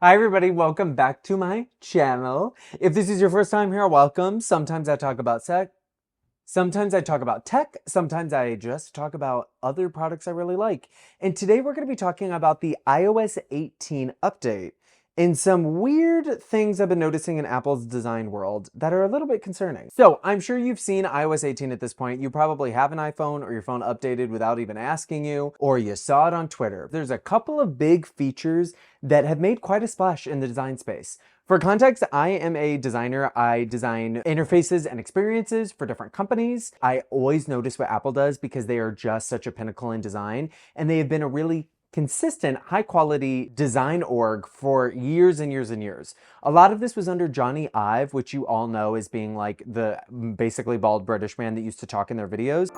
Hi everybody, welcome back to my channel. If this is your first time here, welcome. Sometimes I talk about sex, sometimes I talk about tech, sometimes I just talk about other products I really like. And today we're going to be talking about the iOS 18 update and some weird things I've been noticing in Apple's design world that are a little bit concerning. So I'm sure you've seen iOS 18 at this point. You probably have an iPhone or your phone updated without even asking you, or you saw it on Twitter. There's a couple of big features that have made quite a splash in the design space. For context, I am a designer. I design interfaces and experiences for different companies. I always notice what Apple does because they are just such a pinnacle in design, and they have been a really consistent, high quality design org for years and years and years. A lot of this was under Johnny Ive, which you all know as being like the basically bald British man that used to talk in their videos.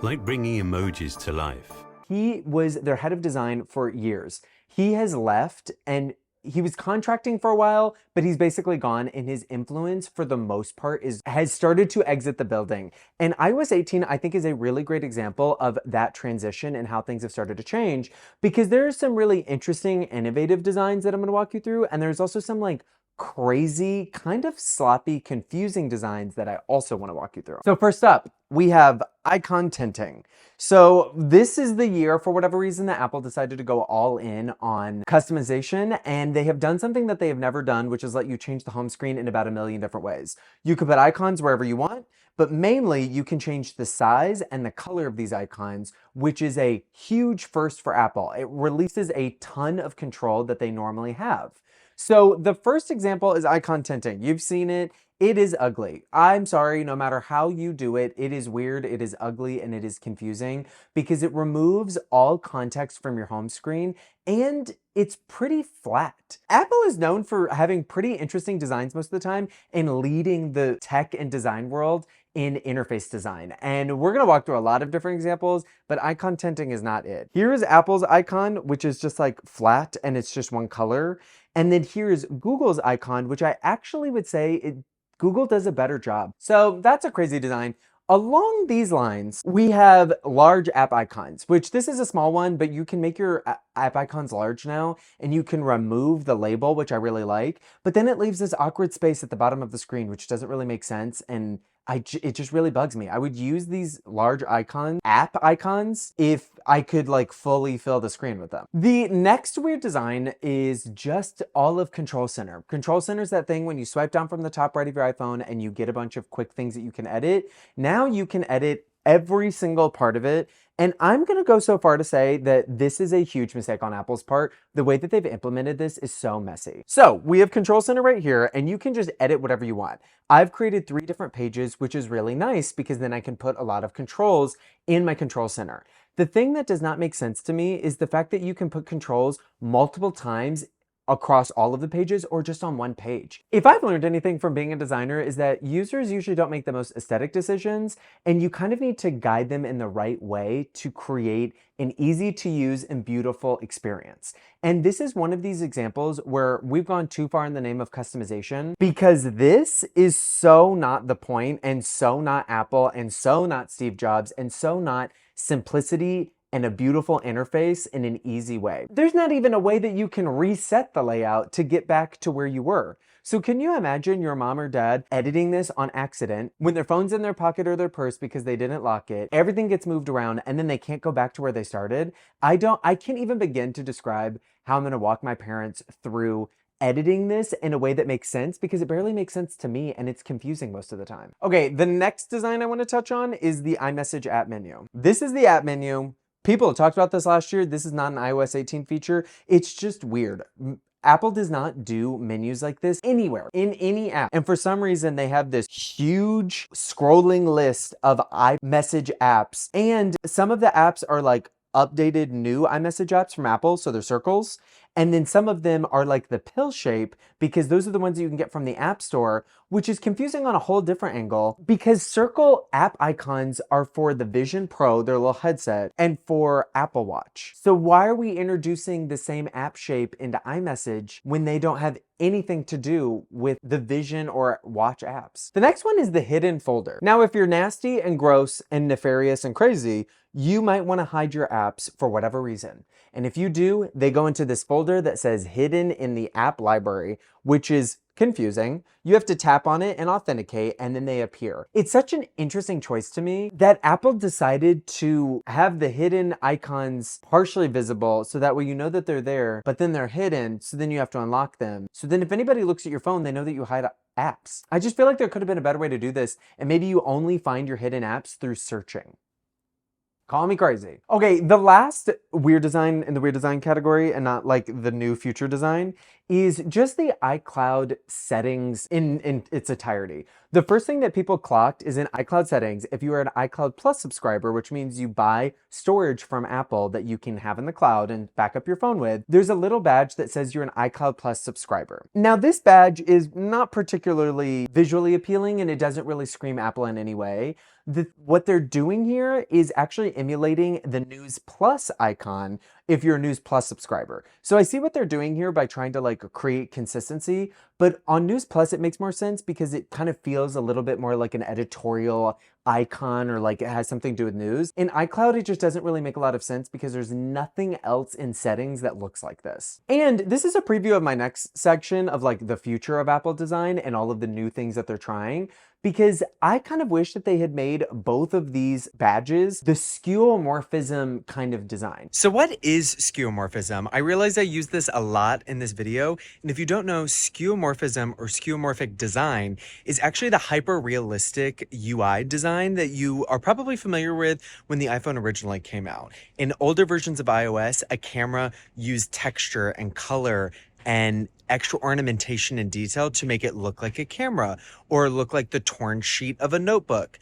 Like bringing emojis to life. He was their head of design for years. He has left and he was contracting for a while, but he's basically gone, and his influence for the most part has started to exit the building. And iOS 18, I think, is a really great example of that transition and how things have started to change, because there are some really interesting, innovative designs that I'm going to walk you through, and there's also some like crazy, kind of sloppy, confusing designs that I also want to walk you through. So first up, we have icon tinting. So this is the year, for whatever reason, that Apple decided to go all in on customization, and they have done something that they have never done, which is let you change the home screen in about a million different ways. You can put icons wherever you want, but mainly you can change the size and the color of these icons, which is a huge first for Apple. It releases a ton of control that they normally have. So the first example is icon tinting. You've seen it. It is ugly. I'm sorry, no matter how you do it, it is weird, it is ugly, and it is confusing because it removes all context from your home screen, and it's pretty flat. Apple is known for having pretty interesting designs most of the time and leading the tech and design world in interface design. And we're gonna walk through a lot of different examples, but icon tinting is not it. Here is Apple's icon, which is just like flat and it's just one color. And then here's Google's icon, which I actually would say Google does a better job. So that's a crazy design. Along these lines, we have large app icons, which this is a small one, but you can make your app icons large now, and you can remove the label, which I really like. But then it leaves this awkward space at the bottom of the screen, which doesn't really make sense. And it just really bugs me. I would use these large app icons, if I could like fully fill the screen with them. The next weird design is just all of Control Center. Control Center is that thing when you swipe down from the top right of your iPhone and you get a bunch of quick things that you can edit. Now you can edit every single part of it. And I'm going to go so far to say that this is a huge mistake on Apple's part. The way that they've implemented this is so messy. So we have Control Center right here, and you can just edit whatever you want. I've created 3 different pages, which is really nice because then I can put a lot of controls in my Control Center. The thing that does not make sense to me is the fact that you can put controls multiple times across all of the pages or just on one page. If I've learned anything from being a designer is that users usually don't make the most aesthetic decisions, and you kind of need to guide them in the right way to create an easy to use and beautiful experience. And this is one of these examples where we've gone too far in the name of customization, because this is so not the point, and so not Apple, and so not Steve Jobs, and so not simplicity and a beautiful interface in an easy way. There's not even a way that you can reset the layout to get back to where you were. So can you imagine your mom or dad editing this on accident when their phone's in their pocket or their purse because they didn't lock it, everything gets moved around, and then they can't go back to where they started? I can't even begin to describe how I'm gonna walk my parents through editing this in a way that makes sense, because it barely makes sense to me and it's confusing most of the time. Okay, the next design I want to touch on is the iMessage app menu. This is the app menu. People talked about this last year. This is not an iOS 18 feature. It's just weird. Apple does not do menus like this anywhere in any app. And for some reason, they have this huge scrolling list of iMessage apps. And some of the apps are like updated new iMessage apps from Apple, so they're circles. And then some of them are like the pill shape, because those are the ones that you can get from the App Store, which is confusing on a whole different angle, because circle app icons are for the Vision Pro, their little headset, and for Apple Watch. So why are we introducing the same app shape into iMessage when they don't have anything to do with the Vision or Watch apps? The next one is the hidden folder. Now, if you're nasty and gross and nefarious and crazy, you might want to hide your apps for whatever reason. And if you do, they go into this folder folder that says hidden in the app library, which is confusing. You have to tap on it and authenticate, and then they appear. It's such an interesting choice to me that Apple decided to have the hidden icons partially visible so that way you know that they're there, but then they're hidden, so then you have to unlock them. So then if anybody looks at your phone, they know that you hide apps. I just feel like there could have been a better way to do this, and maybe you only find your hidden apps through searching. Call me crazy. Okay, the last weird design in the weird design category, and not like the new future design, is just the iCloud settings in its entirety. The first thing that people clocked is in iCloud settings, if you are an iCloud Plus subscriber, which means you buy storage from Apple that you can have in the cloud and back up your phone with, there's a little badge that says you're an iCloud Plus subscriber. Now, this badge is not particularly visually appealing, and it doesn't really scream Apple in any way. What they're doing here is actually emulating the News Plus icon if you're a News Plus subscriber. So I see what they're doing here by trying to like create consistency, but on News Plus it makes more sense because it kind of feels a little bit more like an editorial icon, or like it has something to do with news. In iCloud, it just doesn't really make a lot of sense because there's nothing else in settings that looks like this. And this is a preview of my next section of like the future of Apple design and all of the new things that they're trying, because I kind of wish that they had made both of these badges the skewmorphism kind of design. So what is skewmorphism? I realize I use this a lot in this video, and if you don't know, skewmorphism or skeuomorphic design is actually the hyper-realistic UI design that you are probably familiar with when the iPhone originally came out. In older versions of iOS, a camera used texture and color and extra ornamentation and detail to make it look like a camera or look like the torn sheet of a notebook.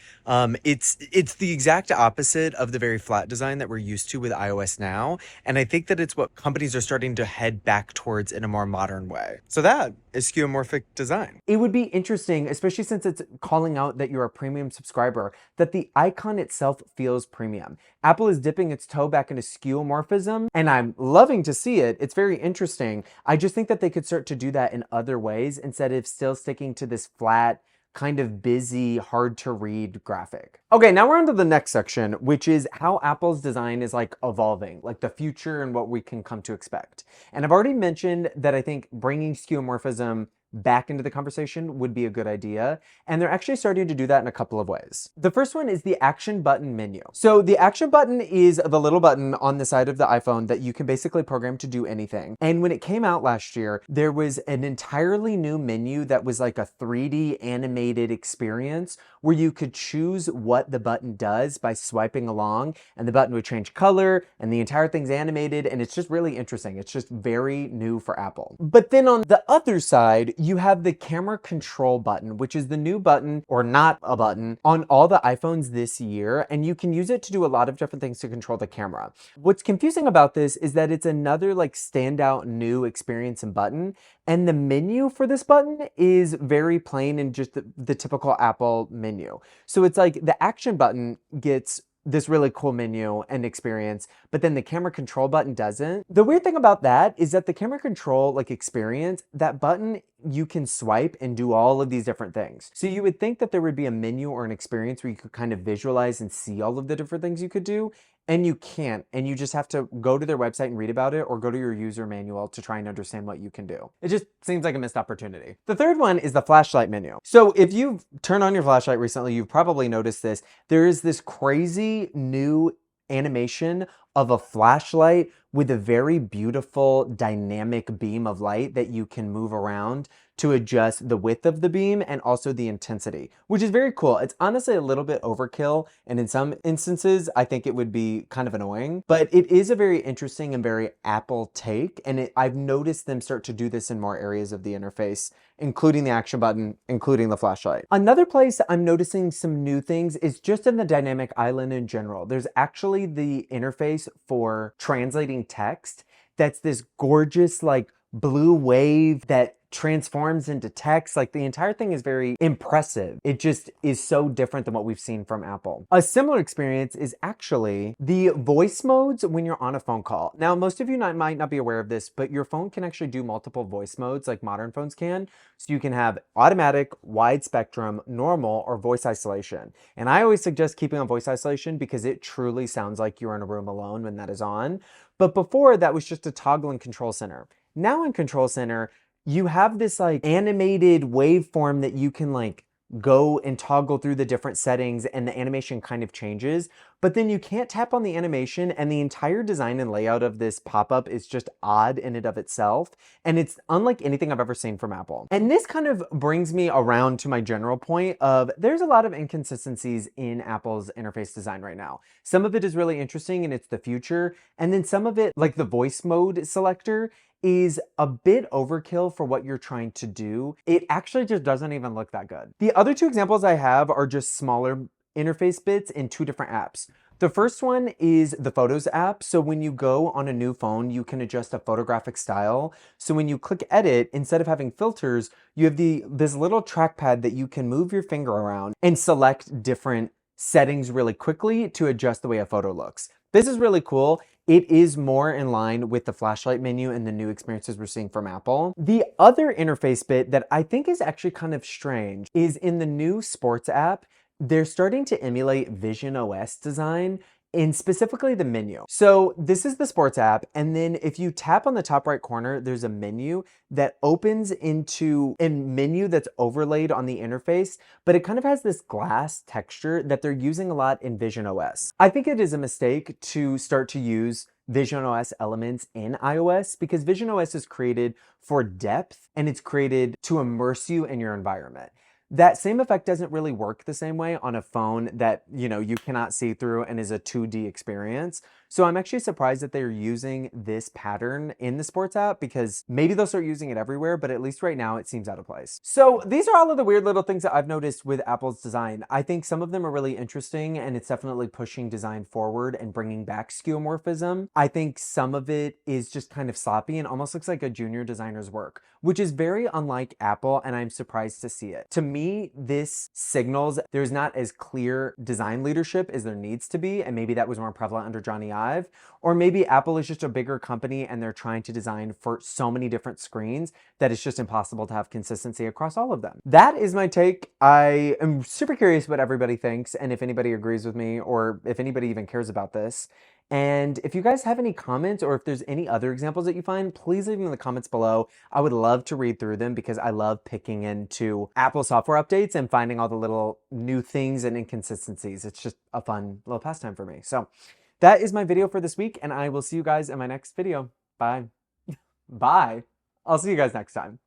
It's the exact opposite of the very flat design that we're used to with iOS now. And I think that it's what companies are starting to head back towards in a more modern way. So that is skeuomorphic design. It would be interesting, especially since it's calling out that you're a premium subscriber, that the icon itself feels premium. Apple is dipping its toe back into skeuomorphism, and I'm loving to see it. It's very interesting. I just think that they could start to do that in other ways instead of still sticking to this flat, kind of busy, hard to read graphic. Okay, now we're on to the next section, which is how Apple's design is like evolving, like the future and what we can come to expect. And I've already mentioned that I think bringing skeuomorphism back into the conversation would be a good idea. And they're actually starting to do that in a couple of ways. The first one is the action button menu. So the action button is the little button on the side of the iPhone that you can basically program to do anything. And when it came out last year, there was an entirely new menu that was like a 3D animated experience where you could choose what the button does by swiping along, and the button would change color and the entire thing's animated, and it's just really interesting. It's just very new for Apple. But then on the other side, you have the camera control button, which is the new button, or not a button, on all the iPhones this year, and you can use it to do a lot of different things to control the camera. What's confusing about this is that it's another like standout new experience and button, and the menu for this button is very plain and just the typical Apple menu. So it's like the action button gets this really cool menu and experience, but then the camera control button doesn't. The weird thing about that is that the camera control like experience, that button, you can swipe and do all of these different things. So you would think that there would be a menu or an experience where you could kind of visualize and see all of the different things you could do, and you can't, and you just have to go to their website and read about it, or go to your user manual to try and understand what you can do. It just seems like a missed opportunity. The third one is the flashlight menu. So if you've turned on your flashlight recently, you've probably noticed this. There is this crazy new animation of a flashlight with a very beautiful dynamic beam of light that you can move around to adjust the width of the beam and also the intensity, which is very cool. It's honestly a little bit overkill, and in some instances, I think it would be kind of annoying, but it is a very interesting and very Apple take, and I've noticed them start to do this in more areas of the interface, including the action button, including the flashlight. Another place I'm noticing some new things is just in the dynamic island in general. There's actually the interface for translating text that's this gorgeous like blue wave that transforms into text. Like the entire thing is very impressive. It just is so different than what we've seen from Apple. A similar experience is actually the voice modes when you're on a phone call. Now, most of you might not be aware of this, but your phone can actually do multiple voice modes like modern phones can. So you can have automatic, wide spectrum, normal, or voice isolation. And I always suggest keeping on voice isolation because it truly sounds like you're in a room alone when that is on. But before, that was just a toggle in Control Center. Now in Control Center, you have this like animated waveform that you can like go and toggle through the different settings, and the animation kind of changes, but then you can't tap on the animation, and the entire design and layout of this pop-up is just odd in and of itself, and it's unlike anything I've ever seen from Apple. And this kind of brings me around to my general point of there's a lot of inconsistencies in Apple's interface design right now. Some of it is really interesting and it's the future, and then some of it, like the voice mode selector, is a bit overkill for what you're trying to do. It actually just doesn't even look that good. The other two examples I have are just smaller interface bits in two different apps. The first one is the Photos app. So when you go on a new phone, you can adjust a photographic style. So when you click edit, instead of having filters, you have this little trackpad that you can move your finger around and select different settings really quickly to adjust the way a photo looks. This is really cool. It is more in line with the flashlight menu and the new experiences we're seeing from Apple. The other interface bit that I think is actually kind of strange is in the new Sports app, they're starting to emulate Vision OS design, in specifically the menu. So this is the Sports app, and then if you tap on the top right corner, there's a menu that opens into a menu that's overlaid on the interface, but it kind of has this glass texture that they're using a lot in Vision OS. I think it is a mistake to start to use Vision OS elements in iOS because Vision OS is created for depth and it's created to immerse you in your environment. That same effect doesn't really work the same way on a phone that, you cannot see through and is a 2D experience. So I'm actually surprised that they're using this pattern in the Sports app because maybe they'll start using it everywhere, but at least right now it seems out of place. So these are all of the weird little things that I've noticed with Apple's design. I think some of them are really interesting and it's definitely pushing design forward and bringing back skeuomorphism. I think some of it is just kind of sloppy and almost looks like a junior designer's work, which is very unlike Apple, and I'm surprised to see it. To me, this signals there's not as clear design leadership as there needs to be, and maybe that was more prevalent under Johnny Ive, or maybe Apple is just a bigger company and they're trying to design for so many different screens that it's just impossible to have consistency across all of them. That is my take. I am super curious what everybody thinks and if anybody agrees with me or if anybody even cares about this. And if you guys have any comments or if there's any other examples that you find, please leave them in the comments below. I would love to read through them because I love picking into Apple software updates and finding all the little new things and inconsistencies. It's just a fun little pastime for me. So that is my video for this week, and I will see you guys in my next video. Bye. Bye. I'll see you guys next time.